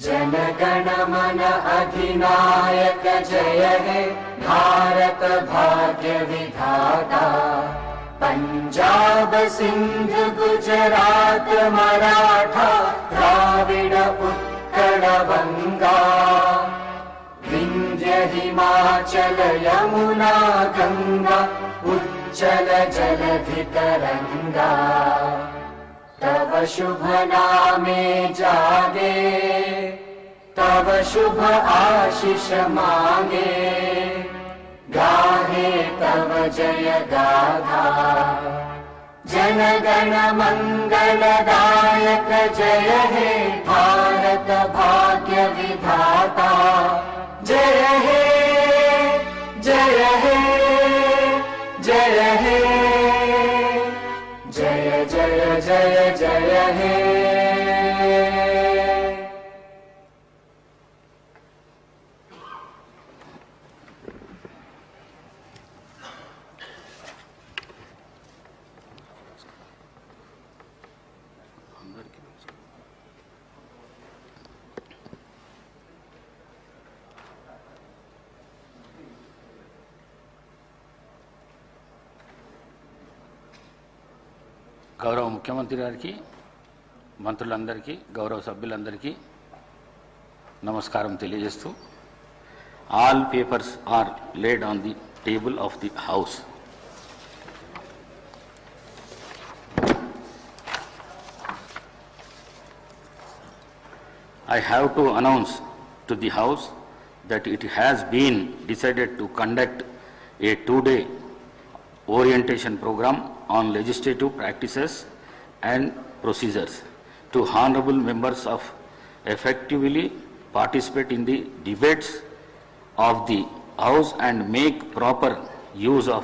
जनगण मन अधिनायक जय हे भारत भाग्य विधाता। पंजाब सिंध गुजरात मराठा द्राविड उत्कल बंगा। विंध्य हिमाचल यमुना गंगा उच्चल जलधि तरंगा। तव शुभ नामे जागे तव शुभ आशीष मांगे। गाहे तव जय गाथा जनगण मंगलदायक जय हे भारत भाग्य विधाता। जय हे जय हे जय हे जय जय जय जय हे। గౌరవ ముఖ్యమంత్రి గారికి, మంత్రులందరికీ, గౌరవ సభ్యులందరికీ నమస్కారం తెలియజేస్తూ, all papers are laid on the table of the house. I have to announce to the house that it has been decided to conduct a two-day orientation program on legislative practices and procedures to honorable members of effectively participate in the debates of the house and make proper use of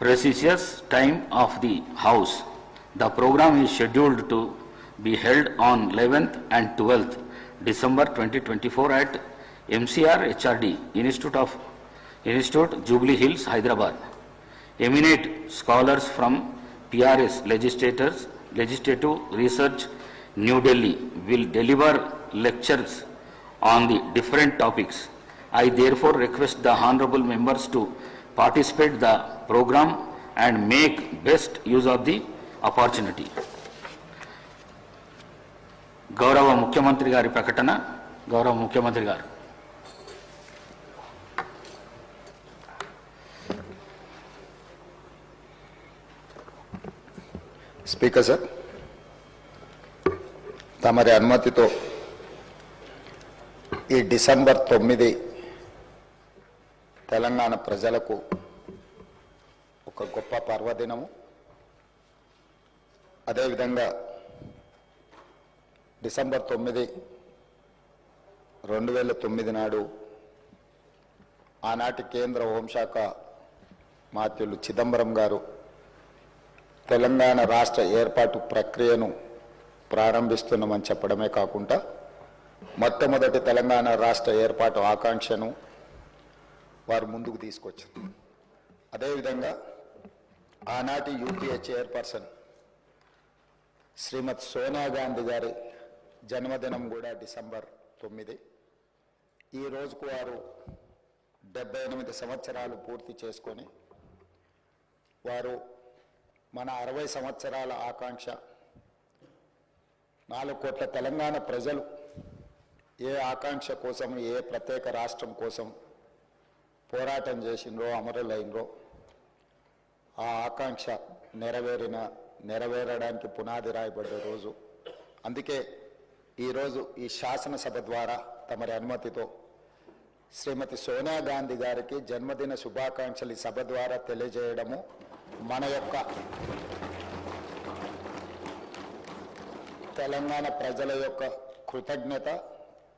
precious time of the house. The program is scheduled to be held on 11th and 12th December 2024 at MCR HRD Institute Jubilee Hills, Hyderabad. Eminent scholars from PRS Legislative Research, New Delhi will deliver lectures on the different topics. I therefore request the honorable members to participate the program and make best use of the opportunity. గౌరవ ముఖ్యమంత్రి గారి ప్రకటన. గౌరవ ముఖ్యమంత్రి గారు. Speaker sir, తమరి అనుమతితో ఈ డిసెంబర్ 9 తెలంగాణ ప్రజలకు ఒక గొప్ప పర్వదినము. అదేవిధంగా డిసెంబర్ 9, 2009 నాడు ఆనాటి కేంద్ర హోంశాఖ మాత్యులు చిదంబరం గారు తెలంగాణ రాష్ట్ర ఏర్పాటు ప్రక్రియను ప్రారంభిస్తున్నామని చెప్పడమే కాకుండా మొట్టమొదటి తెలంగాణ రాష్ట్ర ఏర్పాటు ఆకాంక్షను వారు ముందుకు తీసుకొచ్చారు. అదేవిధంగా ఆనాటి యూపీఏ చైర్పర్సన్ శ్రీమతి సోనియా గాంధీ గారి జన్మదినం కూడా డిసెంబర్ 9. ఈ రోజుకు వారు 78 సంవత్సరాలు పూర్తి చేసుకొని వారు మన 60 సంవత్సరాల ఆకాంక్ష 4 కోట్ల తెలంగాణ ప్రజలు ఏ ఆకాంక్ష కోసం, ఏ ప్రత్యేక రాష్ట్రం కోసం పోరాటం చేసినరో, అమరులైనరో ఆ ఆకాంక్ష నెరవేరడానికి పునాది రాయబడ్డ రోజు. అందుకే ఈరోజు ఈ శాసనసభ ద్వారా తమరి అనుమతితో శ్రీమతి సోనియా గాంధీ గారికి జన్మదిన శుభాకాంక్షలు ఈ సభ ద్వారా తెలియజేయడము మన యొక్క తెలంగాణ ప్రజల యొక్క కృతజ్ఞత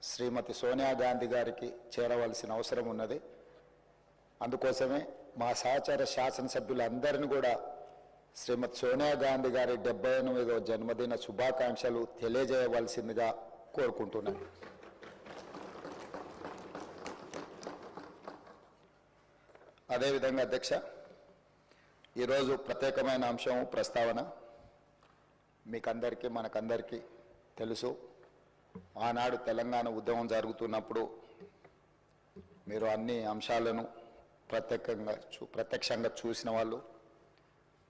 శ్రీమతి సోనియా గాంధీ గారికి చేరవలసిన అవసరం ఉన్నది. అందుకోసమే మా సహచర శాసనసభ్యులందరినీ కూడా శ్రీమతి సోనియా గాంధీ గారి 78వ జన్మదిన శుభాకాంక్షలు తెలియజేయవలసిందిగా కోరుకుంటున్నాను. అదేవిధంగా అధ్యక్ష, ఈరోజు ప్రత్యేకమైన అంశం ప్రస్తావన మీకందరికీ మనకందరికీ తెలుసు. ఆనాడు తెలంగాణ ఉద్యమం జరుగుతున్నప్పుడు మీరు అన్ని అంశాలను ప్రత్యక్షంగా చూసిన వాళ్ళు,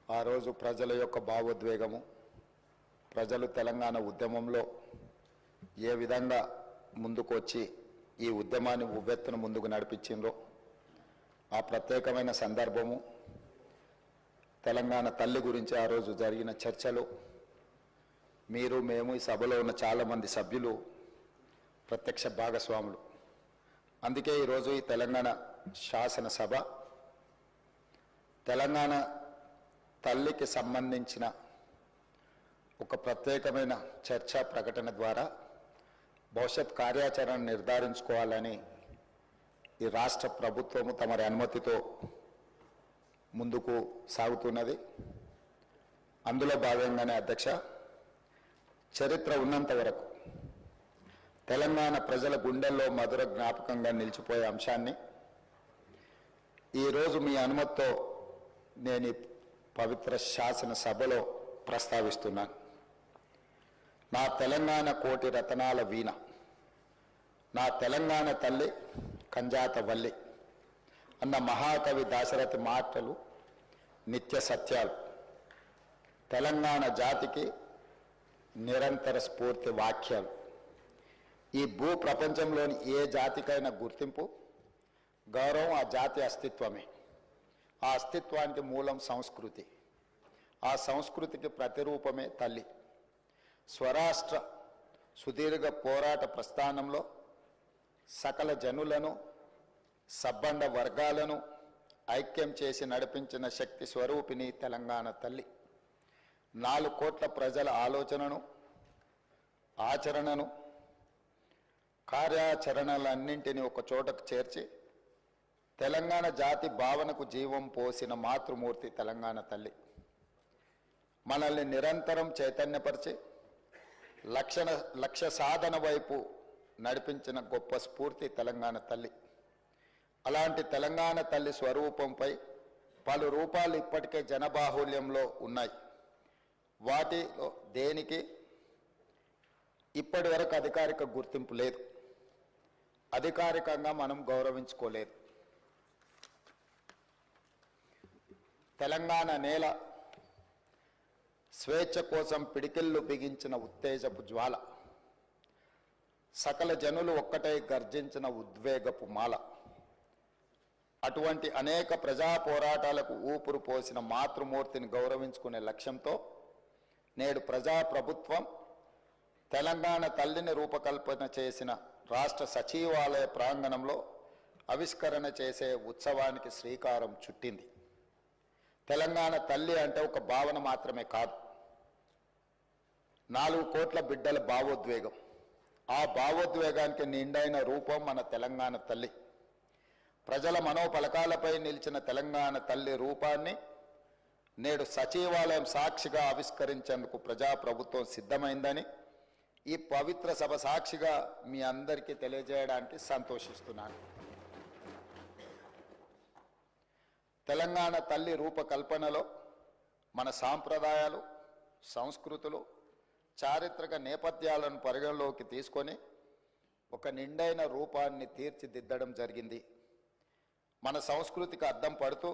ఆ రోజు ప్రజల యొక్క భావోద్వేగము, ప్రజలు తెలంగాణ ఉద్యమంలో ఏ విధంగా ముందుకు వచ్చి ఈ ఉద్యమాన్ని ఉవ్వెత్తున ముందుకు నడిపించిందో ఆ ప్రత్యేకమైన సందర్భము, తెలంగాణ తల్లి గురించి ఆ రోజు జరిగిన చర్చలు, మీరు మేము ఈ సభలో ఉన్న చాలామంది సభ్యులు ప్రత్యక్ష భాగస్వాములు. అందుకే ఈరోజు ఈ తెలంగాణ శాసనసభ తెలంగాణ తల్లికి సంబంధించిన ఒక ప్రత్యేకమైన చర్చా ప్రకటన ద్వారా భవిష్యత్ కార్యాచరణ నిర్ధారించుకోవాలని ఈ రాష్ట్ర ప్రభుత్వము తమరి అనుమతితో ముందుకు సాగుతున్నది. అందులో భాగంగానే అధ్యక్ష, చరిత్ర ఉన్నంత వరకు తెలంగాణ ప్రజల గుండెల్లో మధుర జ్ఞాపకంగా నిలిచిపోయే అంశాన్ని ఈరోజు మీ అనుమతితో నేను ఈ పవిత్ర శాసనసభలో ప్రస్తావిస్తున్నాను. నా తెలంగాణ కోటి రతనాల వీణ, నా తెలంగాణ తల్లి కంజాత వల్లి అన్న మహాకవి దాశరథి మాటలు నిత్య సత్యాలు, తెలంగాణ జాతికి నిరంతర స్ఫూర్తి వాక్యాలు. ఈ భూ ప్రపంచంలోని ఏ జాతికైనా గుర్తింపు, గౌరవం ఆ జాతి అస్తిత్వమే. ఆ అస్తిత్వానికి మూలం సంస్కృతి, ఆ సంస్కృతికి ప్రతిరూపమే తల్లి. స్వరాష్ట్ర సుదీర్ఘ పోరాట ప్రస్థానంలో సకల జనులను, సబ్బండ వర్గాలను ఐక్యం చేసి నడిపించిన శక్తి స్వరూపిణి తెలంగాణ తల్లి. 4 కోట్ల ప్రజల ఆలోచనను, ఆచరణను, కార్యాచరణలన్నింటినీ ఒక చోటకు చేర్చి తెలంగాణ జాతి భావనకు జీవం పోసిన మాతృమూర్తి తెలంగాణ తల్లి. మనల్ని నిరంతరం చైతన్యపరిచి లక్ష్య సాధన వైపు నడిపించిన గొప్ప స్ఫూర్తి తెలంగాణ తల్లి. అలాంటి తెలంగాణ తల్లి స్వరూపంపై పలు రూపాలు ఇప్పటికే జనబాహుల్యంలో ఉన్నాయి. వాటిలో దేనికి ఇప్పటి వరకు అధికారిక గుర్తింపు లేదు, అధికారికంగా మనం గౌరవించుకోలేదు. తెలంగాణ నేల స్వేచ్ఛ కోసం పిడికిళ్ళు బిగించిన ఉత్తేజపు జ్వాల, సకల జనులు ఒక్కటై గర్జించిన ఉద్వేగపు మాల. అటువంటి అనేక ప్రజా పోరాటాలకు ఊపిరి పోసిన మాతృమూర్తిని గౌరవించుకునే లక్ష్యంతో నేడు ప్రజాప్రభుత్వం తెలంగాణ తల్లిని రూపకల్పన చేసిన రాష్ట్ర సచివాలయ ప్రాంగణంలో ఆవిష్కరణ చేసే ఉత్సవానికి శ్రీకారం చుట్టింది. తెలంగాణ తల్లి అంటే ఒక భావన మాత్రమే కాదు, 4 కోట్ల బిడ్డల భావోద్వేగం. ఆ భావోద్వేగానికి నిండైన రూపం మన తెలంగాణ తల్లి. ప్రజల మనోపలకాలపై నిలిచిన తెలంగాణ తల్లి రూపాన్ని నేడు సచివాలయం సాక్షిగా ఆవిష్కరించేందుకు ప్రజాప్రభుత్వం సిద్ధమైందని ఈ పవిత్ర సభ సాక్షిగా మీ అందరికీ తెలియజేయడానికి సంతోషిస్తున్నాను. తెలంగాణ తల్లి రూపకల్పనలో మన సాంప్రదాయాలు, సంస్కృతులు, చారిత్రక నేపథ్యాలను పరిగణలోకి తీసుకొని ఒక నిండైన రూపాన్ని తీర్చిదిద్దడం జరిగింది. మన సంస్కృతికి అద్దం పడుతూ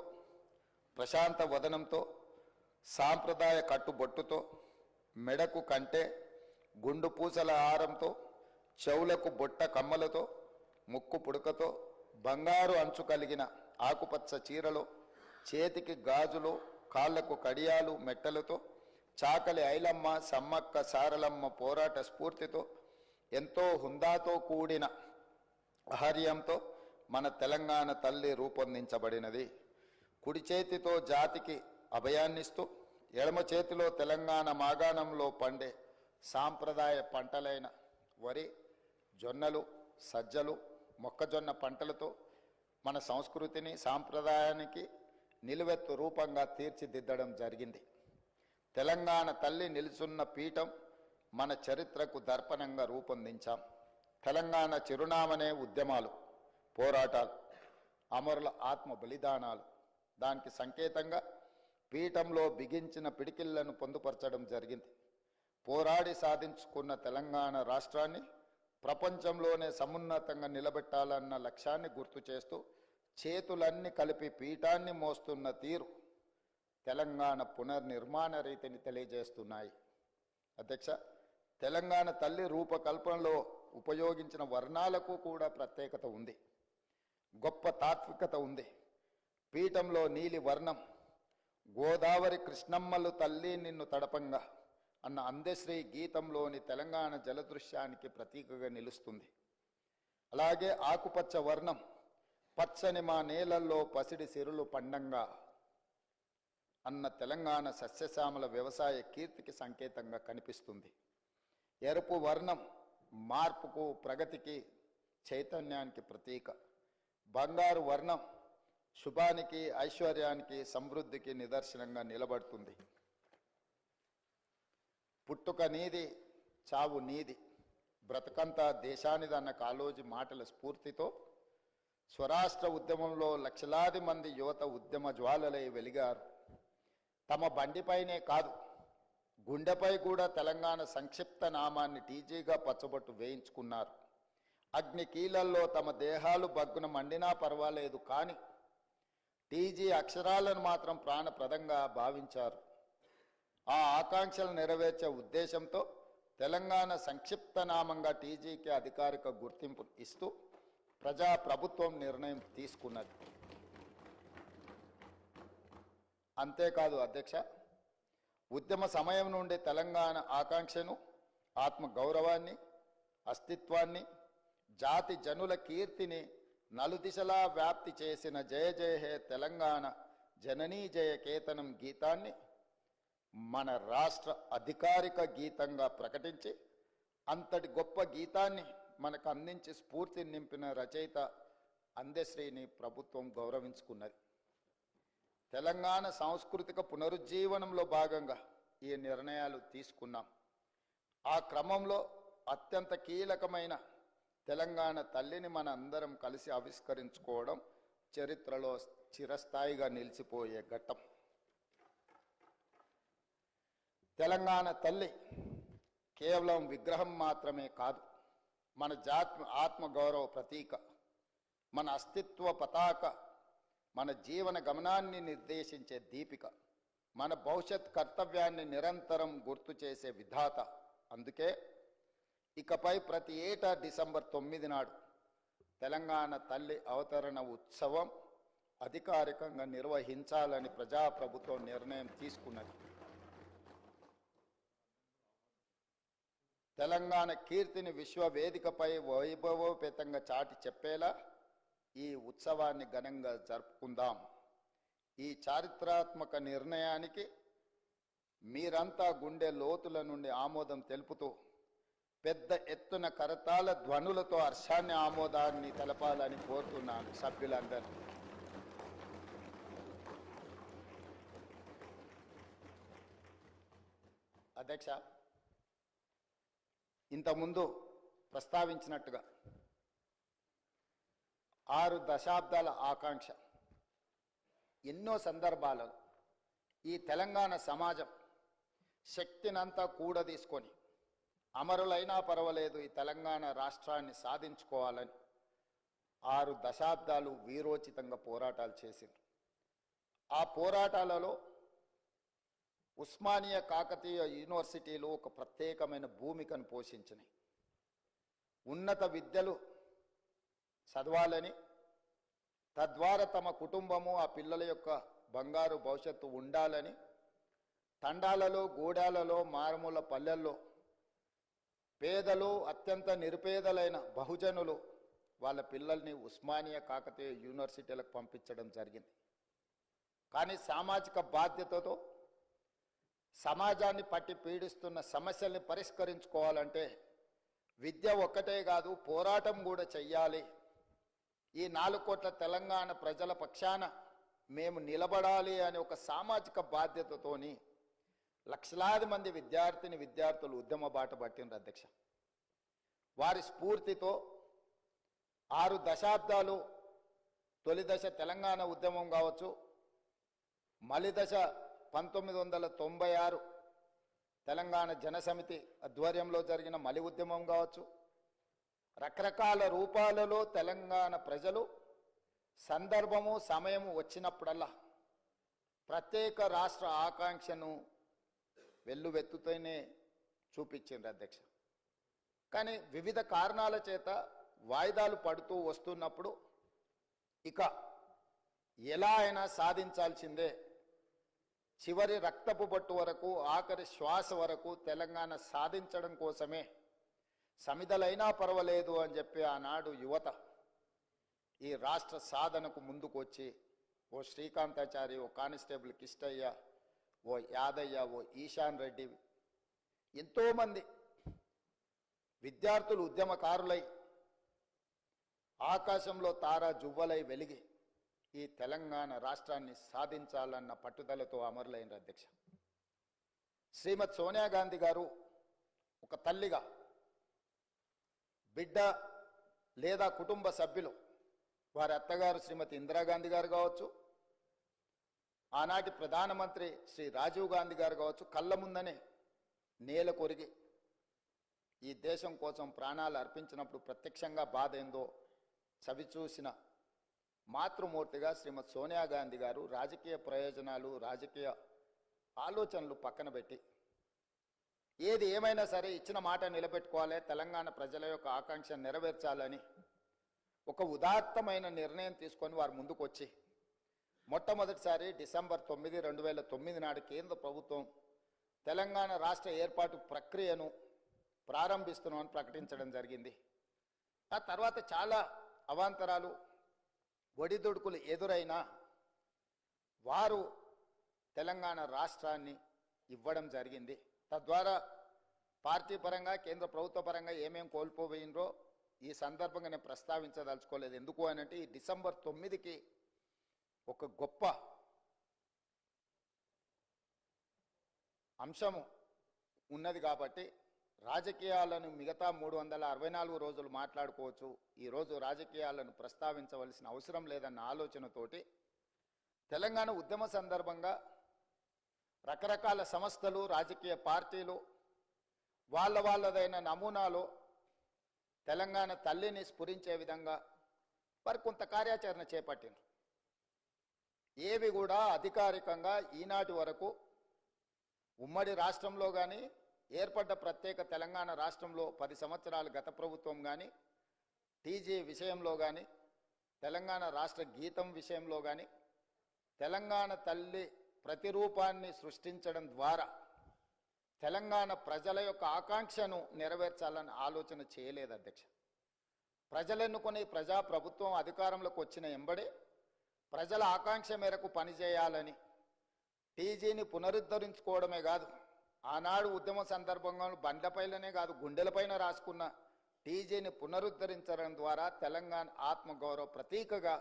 ప్రశాంత వదనంతో, సాంప్రదాయ కట్టుబొట్టుతో, మెడకు కంటే గుండు పూసల హారంతో, చెవులకు బొట్ట కమ్మలతో, ముక్కు పుడకతో, బంగారు అంచు కలిగిన ఆకుపచ్చ చీరలో, చేతికి గాజులు, కాళ్లకు కడియాలు మెట్టలతో, చాకలి ఐలమ్మ, సమ్మక్క సారలమ్మ పోరాట స్ఫూర్తితో, ఎంతో హుందాతో కూడిన ఆహార్యంతో మన తెలంగాణ తల్లి రూపొందించబడినది. కుడి చేతితో జాతికి అభయాన్నిస్తూ, ఎడమ చేతిలో తెలంగాణ మాగాణంలో పండే సాంప్రదాయ పంటలైన వరి, జొన్నలు, సజ్జలు, మొక్కజొన్న పంటలతో మన సంస్కృతిని, సాంప్రదాయానికి నిలువెత్తు రూపంగా తీర్చిదిద్దడం జరిగింది. తెలంగాణ తల్లి నిలుచున్న పీఠం మన చరిత్రకు దర్పణంగా రూపొందించాం. తెలంగాణ చిరునామనే ఉద్యమాలు, పోరాటాలు, అమరుల ఆత్మ బలిదానాలు. దానికి సంకేతంగా పీఠంలో బిగించిన పిడికిళ్లను పొందుపరచడం జరిగింది. పోరాడి సాధించుకున్న తెలంగాణ రాష్ట్రాన్ని ప్రపంచంలోనే సమున్నతంగా నిలబెట్టాలన్న లక్ష్యాన్ని గుర్తు చేస్తూ చేతులన్నీ కలిపి పీఠాన్ని మోస్తున్న తీరు తెలంగాణ పునర్నిర్మాణ రీతిని తెలియజేస్తున్నాయి. అధ్యక్ష, తెలంగాణ తల్లి రూపకల్పనలో ఉపయోగించిన వర్ణాలకు కూడా ప్రత్యేకత ఉంది, గొప్ప తాత్వికత ఉంది. పీఠంలో నీలి వర్ణం గోదావరి కృష్ణమ్మలు తల్లి నిన్ను తడపంగా అన్న అందశ్రీ గీతంలోని తెలంగాణ జలదృశ్యానికి ప్రతీకగా నిలుస్తుంది. అలాగే ఆకుపచ్చ వర్ణం పచ్చని మా నేలల్లో పసిడి సిరులు పండంగా అన్న తెలంగాణ సస్యశ్యామల వ్యవసాయ కీర్తికి సంకేతంగా కనిపిస్తుంది. ఎరుపు వర్ణం మార్పుకు, ప్రగతికి, చైతన్యానికి ప్రతీక. బంగారు వర్ణం శుభానికి, ఐశ్వర్యానికి, సమృద్ధికి నిదర్శనంగా నిలబడుతుంది. పుట్టుక నీది, చావు నీది, బ్రతకంతా దేశానిది అన్న కాళోజీ మాటల స్ఫూర్తితో స్వరాష్ట్ర ఉద్యమంలో లక్షలాది మంది యువత ఉద్యమ జ్వాలలై వెలిగారు. తమ బండిపైనే కాదు, గుండెపై కూడా తెలంగాణ సంక్షిప్త నామాన్ని టీజీగా పచ్చబొట్టు వేయించుకున్నారు. అగ్ని కీలల్లో తమ దేహాలు బగ్గున మండినా పర్వాలేదు, కానీ టీజీ అక్షరాలను మాత్రం ప్రాణప్రదంగా భావించారు. ఆ ఆకాంక్షలు నెరవేర్చే ఉద్దేశంతో తెలంగాణ సంక్షిప్త నామంగా టీజీకి అధికారిక గుర్తింపు ఇస్తూ ప్రజాప్రభుత్వం నిర్ణయం తీసుకున్నది. అంతేకాదు అధ్యక్ష, ఉద్యమ సమయం నుండి తెలంగాణ ఆకాంక్షను, ఆత్మగౌరవాన్ని, అస్తిత్వాన్ని, జాతి జనుల కీర్తిని నలుదిశలా వ్యాప్తి చేసిన జయ జయ హే తెలంగాణ జననీ జయ కేతనం గీతాన్ని మన రాష్ట్ర అధికారిక గీతంగా ప్రకటించి అంతటి గొప్ప గీతాన్ని మనకు అందించి స్ఫూర్తిని నింపిన రచయిత అందశ్రీని ప్రభుత్వం గౌరవించుకున్నది. తెలంగాణ సాంస్కృతిక పునరుజ్జీవనంలో భాగంగా ఈ నిర్ణయాలు తీసుకున్నాం. ఆ క్రమంలో అత్యంత కీలకమైన తెలంగాణ తల్లిని మన అందరం కలిసి ఆవిష్కరించుకోవడం చరిత్రలో చిరస్థాయిగా నిలిచిపోయే ఘట్టం. తెలంగాణ తల్లి కేవలం విగ్రహం మాత్రమే కాదు, మన జాతి ఆత్మగౌరవ ప్రతీక, మన అస్తిత్వ పతాక, మన జీవన గమనాన్ని నిర్దేశించే దీపిక, మన భవిష్యత్ కర్తవ్యాన్ని నిరంతరం గుర్తు చేసే విధాత. అందుకే ఇకపై ప్రతి ఏటా డిసెంబర్ 9 నాడు తెలంగాణ తల్లి అవతరణ ఉత్సవం అధికారికంగా నిర్వహించాలని ప్రజాప్రభుత్వం నిర్ణయం తీసుకున్నది. తెలంగాణ కీర్తిని విశ్వవేదికపై వైభవోపేతంగా చాటి చెప్పేలా ఈ ఉత్సవాన్ని ఘనంగా జరుపుకుందాం. ఈ చారిత్రాత్మక నిర్ణయానికి మీరంతా గుండె లోతుల నుండి ఆమోదం తెలుపుతూ పెద్ద ఎత్తున కరతాళ ధ్వనులతో హర్షాన్ని, ఆమోదాన్ని తెలపాలని కోరుతున్నాను సభ్యులందరూ. అధ్యక్ష, ఇంతకుముందు ప్రస్తావించినట్టుగా 6 దశాబ్దాల ఆకాంక్ష ఎన్నో సందర్భాలలో ఈ తెలంగాణ సమాజం శక్తినంతా కూడదీసుకొని అమరులైనా పర్వాలేదు ఈ తెలంగాణ రాష్ట్రాన్ని సాధించుకోవాలని 6 దశాబ్దాలు వీరోచితంగా పోరాటాలు చేసింది. ఆ పోరాటాలలో ఉస్మానియా కాకతీయ యూనివర్సిటీలు ఒక ప్రత్యేకమైన భూమికను పోషించినాయి. ఉన్నత విద్యలు చదవాలని, తద్వారా తమ కుటుంబము, ఆ పిల్లల యొక్క బంగారు భవిష్యత్తు ఉండాలని తండాలలో, గూడాలలో, మారుమూల పల్లెల్లో పేదలు, అత్యంత నిరుపేదలైన బహుజనులు వాళ్ళ పిల్లల్ని ఉస్మానియా కాకతీయ యూనివర్సిటీలకు పంపించడం జరిగింది. కానీ సామాజిక బాధ్యతతో సమాజాన్ని పట్టి పీడిస్తున్న సమస్యల్ని పరిష్కరించుకోవాలంటే విద్య ఒక్కటే కాదు, పోరాటం కూడా చెయ్యాలి. ఈ 4 కోట్ల తెలంగాణ ప్రజల పక్షాన మేము నిలబడాలి అనే ఒక సామాజిక బాధ్యతతోని లక్షలాది మంది విద్యార్థులు ఉద్యమ బాట పట్టినారు అధ్యక్ష. వారి స్ఫూర్తితో 6 దశాబ్దాలు, తొలి దశ తెలంగాణ ఉద్యమం కావచ్చు, మలి దశ 1996 తెలంగాణ జనసమితి ఆధ్వర్యంలో జరిగిన మలి ఉద్యమం కావచ్చు, రకరకాల రూపాలలో తెలంగాణ ప్రజలు సందర్భము సమయము వచ్చినప్పుడల్లా ప్రత్యేక రాష్ట్ర ఆకాంక్షను వెల్లువెత్తుతూనే చూపించింది అధ్యక్ష. కానీ వివిధ కారణాల చేత వాయిదాలు పడుతూ వస్తున్నప్పుడు ఇక ఎలా అయినా సాధించాల్సిందే, చివరి రక్తపు బొట్టు వరకు ఆఖరి శ్వాస వరకు తెలంగాణ సాధించడం కోసమే సమిధలైనా పర్వాలేదు అని చెప్పి ఆనాడు యువత ఈ రాష్ట్ర సాధనకు ముందుకు వచ్చి ఓ శ్రీకాంతాచారి, ఓ కానిస్టేబుల్ కిష్టయ్య, ఓ యాదయ్య, ఓ ఈశాన్ రెడ్డి, ఎంతోమంది విద్యార్థులు ఉద్యమకారులై ఆకాశంలో తారా జువ్వలై వెలిగి ఈ తెలంగాణ రాష్ట్రాన్ని సాధించాలన్న పట్టుదలతో అమరులైన అధ్యక్ష. శ్రీమతి సోనియా గాంధీ గారు ఒక తల్లిగా బిడ్డ లేదా కుటుంబ సభ్యులు, వారి అత్తగారు శ్రీమతి ఇందిరాగాంధీ గారు కావచ్చు, ఆనాటి ప్రధానమంత్రి శ్రీ రాజీవ్ గాంధీ గారు కావచ్చు, కళ్ళ ముందనే నేల కొరిగి ఈ దేశం కోసం ప్రాణాలు అర్పించినప్పుడు ప్రత్యక్షంగా బాధ ఏందో చవిచూసిన మాతృమూర్తిగా శ్రీమతి సోనియా గాంధీ గారు రాజకీయ ప్రయోజనాలు, రాజకీయ ఆలోచనలు పక్కన పెట్టి ఏది ఏమైనా సరే ఇచ్చిన మాట నిలబెట్టుకోవాలి, తెలంగాణ ప్రజల యొక్క ఆకాంక్ష నెరవేర్చాలని ఒక ఉదాత్తమైన నిర్ణయం తీసుకొని వారు ముందుకు వచ్చి మొట్టమొదటిసారి డిసెంబర్ 9, 2009 నాడు కేంద్ర ప్రభుత్వం తెలంగాణ రాష్ట్ర ఏర్పాటు ప్రక్రియను ప్రారంభిస్తున్నామని ప్రకటించడం జరిగింది. ఆ తర్వాత చాలా అవాంతరాలు, ఒడిదుడుకులు ఎదురైనా వారు తెలంగాణ రాష్ట్రాన్ని ఇవ్వడం జరిగింది. తద్వారా పార్టీ పరంగా కేంద్ర ప్రభుత్వ పరంగా ఏమేం కోల్పోయినరో ఈ సందర్భంగా నేను ప్రస్తావించదలుచుకోలేదు. ఎందుకు అనంటే ఈ డిసెంబర్ 9కి ఒక గొప్ప అంశము ఉన్నది కాబట్టి రాజకీయాలను మిగతా 364 రోజులు మాట్లాడుకోవచ్చు, ఈరోజు రాజకీయాలను ప్రస్తావించవలసిన అవసరం లేదన్న ఆలోచనతోటి తెలంగాణ ఉద్యమ సందర్భంగా రకరకాల సంస్థలు, రాజకీయ పార్టీలు వాళ్ళదైన నమూనాలో తెలంగాణ తల్లిని స్ఫురించే విధంగా వారు కొంత కార్యాచరణ చేపట్టిండ్రు. ఏవి కూడా అధికారికంగా ఈనాటి వరకు ఉమ్మడి రాష్ట్రంలో కానీ ఏర్పడ్డ ప్రత్యేక తెలంగాణ రాష్ట్రంలో 10 సంవత్సరాలు గత ప్రభుత్వం కానీ టీజీ విషయంలో కానీ తెలంగాణ రాష్ట్ర గీతం విషయంలో కానీ తెలంగాణ తల్లి ప్రతిరూపాన్ని సృష్టించడం ద్వారా తెలంగాణ ప్రజల యొక్క ఆకాంక్షను నెరవేర్చాలని ఆలోచన చేయలేదు అధ్యక్ష. ప్రజలెన్నుకుని ప్రజాప్రభుత్వం అధికారంలోకి వచ్చిన ఎంబడే ప్రజల ఆకాంక్ష మేరకు పనిచేయాలని టీజీని పునరుద్ధరించుకోవడమే కాదు, ఆనాడు ఉద్యమ సందర్భంగా బండ్లపైలనే కాదు గుండెలపైన రాసుకున్న టీజీని పునరుద్ధరించడం ద్వారా తెలంగాణ ఆత్మగౌరవ ప్రతీకగా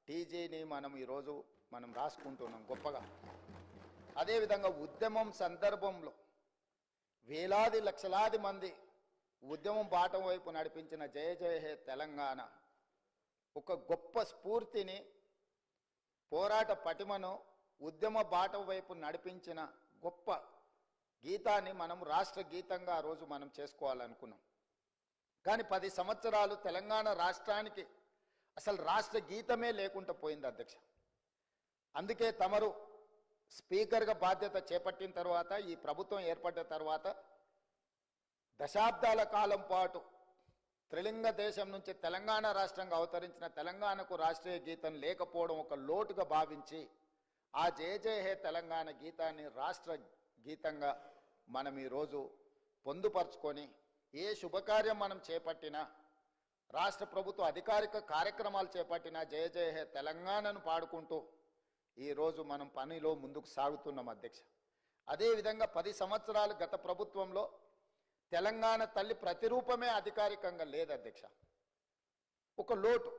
టీజీని ఈరోజు మనం రాసుకుంటున్నాం గొప్పగా. అదేవిధంగా ఉద్యమం సందర్భంలో వేలాది లక్షలాది మంది ఉద్యమం బాటం వైపు నడిపించిన జయ జయ హే తెలంగాణ ఒక గొప్ప స్ఫూర్తిని, పోరాట పటిమను ఉద్యమ బాటం వైపు నడిపించిన గొప్ప గీతాన్ని మనం రాష్ట్ర గీతంగా ఆ రోజు మనం చేసుకోవాలనుకున్నాం. కానీ 10 సంవత్సరాలు తెలంగాణ రాష్ట్రానికి అసలు రాష్ట్ర గీతమే లేకుండా పోయింది అధ్యక్ష. అందుకే తమరు స్పీకర్గా బాధ్యత చేపట్టిన తర్వాత, ఈ ప్రభుత్వం ఏర్పడ్డ తర్వాత దశాబ్దాల కాలం పాటు త్రిలింగ దేశం నుంచి తెలంగాణ రాష్ట్రంగా అవతరించిన తెలంగాణకు రాష్ట్రీయ గీతం లేకపోవడం ఒక లోటుగా భావించి ఆ జయ జయ హే తెలంగాణ గీతాన్ని రాష్ట్ర గీతంగా మనం ఈరోజు పొందుపరుచుకొని ఏ శుభకార్యం మనం చేపట్టినా, రాష్ట్ర ప్రభుత్వ అధికారిక కార్యక్రమాలు చేపట్టినా జయ జయ హే తెలంగాణను పాడుకుంటూ ఈరోజు మనం పనిలో ముందుకు సాగుతున్నాం అధ్యక్ష. అదేవిధంగా 10 సంవత్సరాలు గత ప్రభుత్వంలో తెలంగాణ తల్లి ప్రతిరూపమే అధికారికంగా లేదు అధ్యక్ష. ఒక లోటు.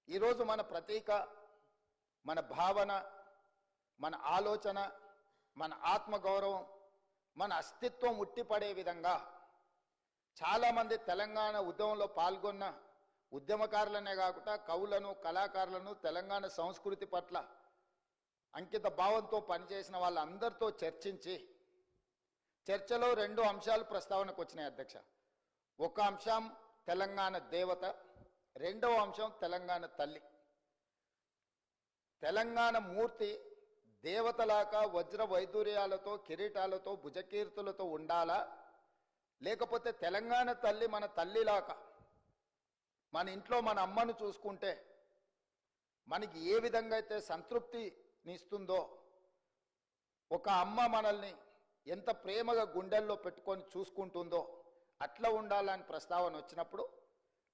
ఈరోజు మన ప్రతీక, మన భావన, మన ఆలోచన, మన ఆత్మగౌరవం, మన అస్తిత్వం ఉట్టిపడే విధంగా చాలామంది తెలంగాణ ఉద్యమంలో పాల్గొన్న ఉద్యమకారులనే కాకుండా కవులను, కళాకారులను, తెలంగాణ సంస్కృతి పట్ల అంకిత భావంతో పనిచేసిన వాళ్ళందరితో చర్చించి చర్చలో 2 అంశాలు ప్రస్తావనకు వచ్చినాయి అధ్యక్ష. ఒక అంశం తెలంగాణ దేవత, రెండవ అంశం తెలంగాణ తల్లి. తెలంగాణ మూర్తి దేవతలాగా వజ్ర వైదూర్యాలతో, కిరీటాలతో, భుజకీర్తులతో ఉండాలా, లేకపోతే తెలంగాణ తల్లి మన తల్లిలాగా మన ఇంట్లో మన అమ్మను చూసుకుంటే మనకి ఏ విధంగా అయితే సంతృప్తినిస్తుందో, ఒక అమ్మ మనల్ని ఎంత ప్రేమగా గుండెల్లో పెట్టుకొని చూసుకుంటుందో అట్లా ఉండాలని ప్రస్తావన వచ్చినప్పుడు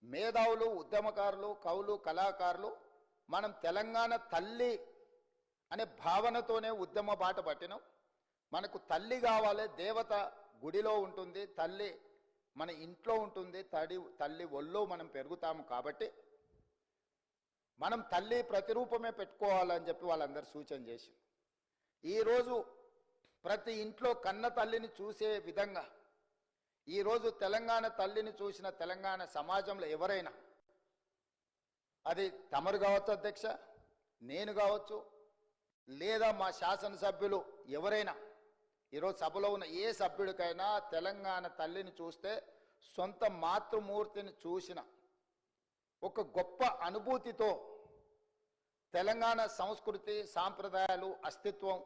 మేధావులు, ఉద్యమకారులు, కవులు, కళాకారులు మనం తెలంగాణ తల్లి అనే భావనతోనే ఉద్యమ బాట పట్టినాం. మనకు తల్లి కావాలి, దేవత గుడిలో ఉంటుంది, తల్లి మన ఇంట్లో ఉంటుంది, తల్లి ఒళ్ళో మనం పెరుగుతాము. కాబట్టి మనం తల్లి ప్రతిరూపమే పెట్టుకోవాలని చెప్పి వాళ్ళందరూ సూచన చేసి ఈరోజు ప్రతి ఇంట్లో కన్న తల్లిని చూసే విధంగా ఈరోజు తెలంగాణ తల్లిని చూసిన తెలంగాణ సమాజంలో ఎవరైనా, అది తమరు కావచ్చు అధ్యక్ష, నేను కావచ్చు, లేదా మా శాసనసభ్యులు ఎవరైనా, ఈరోజు సభలో ఉన్న ఏ సభ్యుడికైనా తెలంగాణ తల్లిని చూస్తే సొంత మాతృమూర్తిని చూసిన ఒక గొప్ప అనుభూతితో తెలంగాణ సంస్కృతి, సాంప్రదాయాలు, అస్తిత్వం,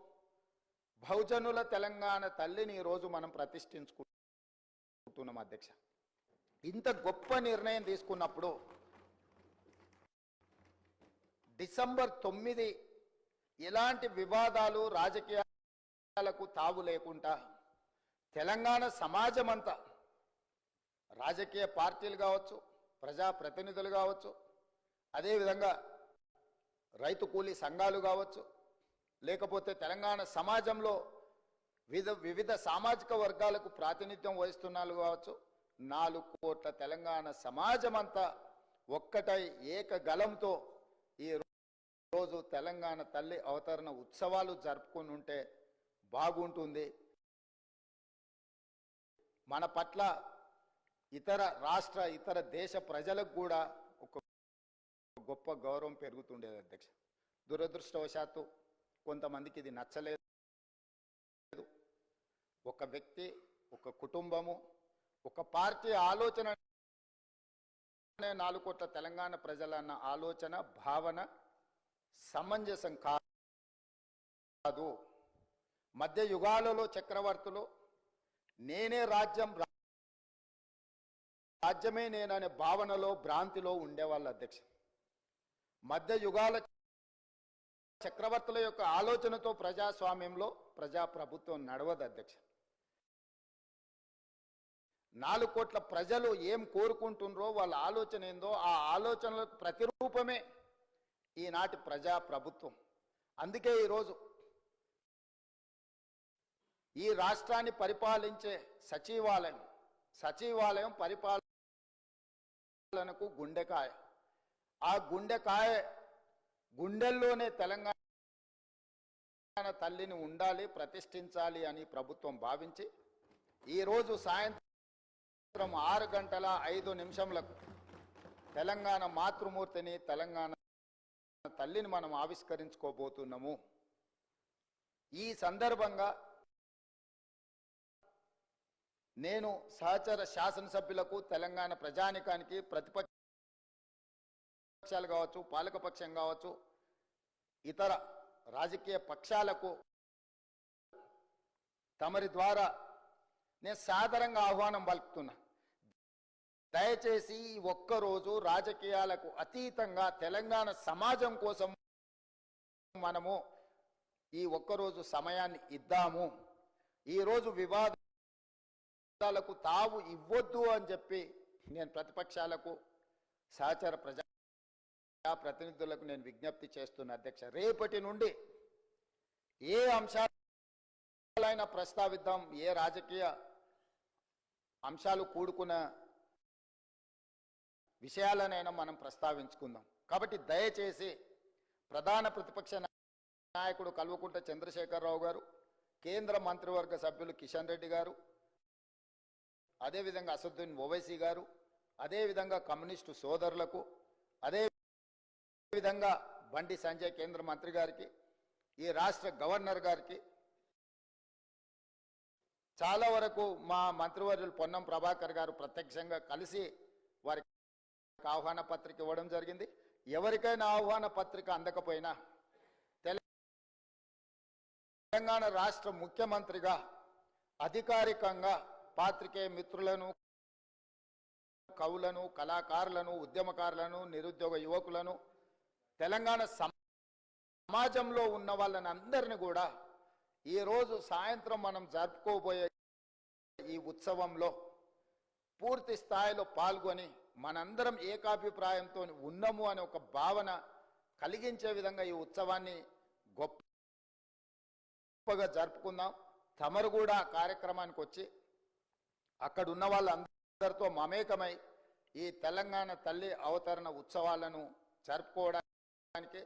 బహుజనుల తెలంగాణ తల్లిని ఈరోజు మనం ప్రతిష్ఠించుకుంటున్నాం అధ్యక్ష. ఇంత గొప్ప నిర్ణయం తీసుకున్నప్పుడు డిసెంబర్ 9 ఎలాంటి వివాదాలు, రాజకీయాలకు తావు లేకుండా తెలంగాణ సమాజం అంతా, రాజకీయ పార్టీలు కావచ్చు, ప్రజాప్రతినిధులు కావచ్చు, అదేవిధంగా రైతు కూలీ సంఘాలు కావచ్చు, లేకపోతే తెలంగాణ సమాజంలో వివిధ సామాజిక వర్గాలకు ప్రాతినిధ్యం వహిస్తున్న వాళ్ళు కావచ్చు, 4 కోట్ల తెలంగాణ సమాజం అంతా ఒక్కటై ఏకగలంతో ఈ రోజు తెలంగాణ తల్లి అవతరణ ఉత్సవాలు జరుపుకుని ఉంటే బాగుంటుంది. మన పట్ల ఇతర రాష్ట్ర, ఇతర దేశ ప్రజలకు కూడా ఒక గొప్ప గౌరవం పెరుగుతుండేది అధ్యక్ష. దురదృష్టవశాత్తు కొంతమందికి ఇది నచ్చలేదు. ఒక వ్యక్తి, ఒక కుటుంబము, ఒక పార్టీ ఆలోచన, 4 కోట్ల తెలంగాణ ప్రజలన్న ఆలోచన, భావన సమంజసం కాదు. మధ్య యుగాలలో చక్రవర్తులు నేనే రాజ్యం, రాజ్యమే నేననే భావనలో, భ్రాంతిలో ఉండేవాళ్ళు అధ్యక్ష. మధ్య యుగాల చక్రవర్తుల యొక్క ఆలోచనతో ప్రజాస్వామ్యంలో ప్రజాప్రభుత్వం నడవదు అధ్యక్ష. 4 కోట్ల ప్రజలు ఏం కోరుకుంటున్నారో, వాళ్ళ ఆలోచన ఏందో, ఆ ఆలోచనలకు ప్రతిరూపమే ఈనాటి ప్రజాప్రభుత్వం. అందుకే ఈరోజు ఈ రాష్ట్రాన్ని పరిపాలించే సచివాలయం పరిపాలనకు గుండెకాయ. ఆ గుండెల్లోనే తెలంగాణ తల్లిని ఉండాలి, ప్రతిష్ఠించాలి అని ప్రభుత్వం భావించి ఈరోజు సాయంత్రం 6:05 తెలంగాణ మాతృమూర్తిని, తెలంగాణ తల్లిని మనం ఆవిష్కరించుకోబోతున్నాము. ఈ సందర్భంగా నేను సహచర శాసనసభ్యులకు, తెలంగాణ ప్రజానికానికి, ప్రతిపక్షాలు కావచ్చు, పాలకపక్షం కావచ్చు, ఇతర రాజకీయ పక్షాలకు తమరి ద్వారా నేను సాదరంగా ఆహ్వానం పలుకుతున్నా. దయచేసి ఈ ఒక్కరోజు రాజకీయాలకు అతీతంగా తెలంగాణ సమాజం కోసం మనము ఈ ఒక్కరోజు సమయాన్ని ఇద్దాము. ఈరోజు వివాదాలకు తావు ఇవ్వద్దు అని చెప్పి నేను ప్రతిపక్షాలకు, సహచర ప్రజాప్రతినిధులకు నేను విజ్ఞప్తి చేస్తున్నా అధ్యక్ష. రేపటి నుండి ఏ అంశాలైనా ప్రస్తావిద్దాం, ఏ రాజకీయ అంశాలు కూడుకున్న విషయాలనైనా మనం ప్రస్తావించుకుందాం. కాబట్టి దయచేసి ప్రధాన ప్రతిపక్ష నాయకుడు కల్వకుంట్ల చంద్రశేఖరరావు గారు, కేంద్ర మంత్రివర్గ సభ్యులు కిషన్ రెడ్డి గారు, అదేవిధంగా అసదుద్దీన్ ఓవైసీ గారు, అదేవిధంగా కమ్యూనిస్టు సోదరులకు, అదేవిధంగా బండి సంజయ్ కేంద్ర మంత్రి గారికి, ఈ రాష్ట్ర గవర్నర్ గారికి, చాలా వరకు మా మంత్రివర్యులు పొన్నం ప్రభాకర్ గారు ప్రత్యక్షంగా కలిసి వారికి ఆహ్వాన పత్రిక ఇవ్వడం జరిగింది. ఎవరికైనా ఆహ్వాన పత్రిక అందకపోయినా తెలంగాణ రాష్ట్ర ముఖ్యమంత్రిగా అధికారికంగా పాత్రికేయ మిత్రులను, కవులను, కళాకారులను, ఉద్యమకారులను, నిరుద్యోగ యువకులను, తెలంగాణ సమాజంలో ఉన్న వాళ్ళని అందరినీ కూడా ఈరోజు సాయంత్రం మనం జరుపుకోబోయే ఈ ఉత్సవంలో పూర్తి స్థాయిలో పాల్గొని మనందరం ఏకాభిప్రాయంతో ఉన్నాము అనే ఒక భావన కలిగించే విధంగా ఈ ఉత్సవాన్ని గొప్పగా జరుపుకుందాం. తమరు కూడా కార్యక్రమానికి వచ్చి అక్కడ ఉన్న వాళ్ళందరితో మమేకమై ఈ తెలంగాణ తల్లి అవతరణ ఉత్సవాలను జరుపుకోవడానికి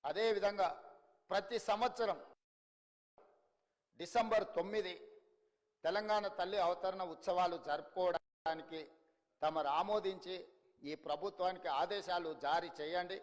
అదేవిధంగా ప్రతి సంవత్సరం డిసెంబర్ 9 తెలంగాణ తల్లి అవతరణ ఉత్సవాలు జరుపుకోవడానికి తమరు ఆమోదించి ఈ ప్రభుత్వానికి ఆదేశాలు జారీ చేయండి.